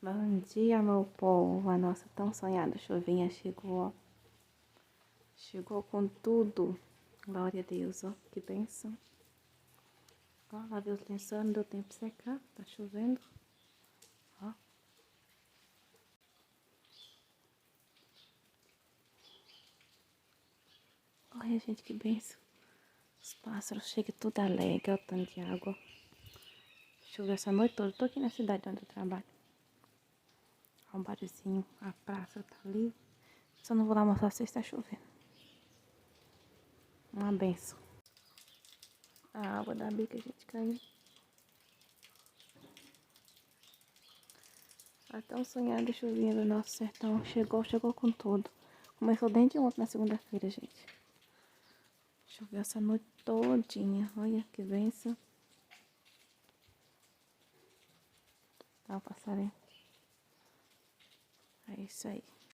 Bom dia, meu povo. A nossa tão sonhada chuvinha chegou, ó. Chegou com tudo. Glória a Deus, ó. Que bênção. Ó, lavei os lençóis, não deu tempo de secar. Tá chovendo. Ó. Olha, gente, que bênção. Os pássaros chegam tudo alegre, ó, o tanto de água. Choveu essa noite toda. Tô aqui na cidade onde eu trabalho. Ó, um barzinho, a praça tá ali. Só não vou lá mostrar se está chovendo. Uma benção. A água da bica, gente, caiu. A tão sonhada chuvinha do nosso sertão chegou com tudo. Começou desde ontem, na segunda-feira, gente. Choveu essa noite todinha. Olha que benção. Tá o passarinho. É isso aí.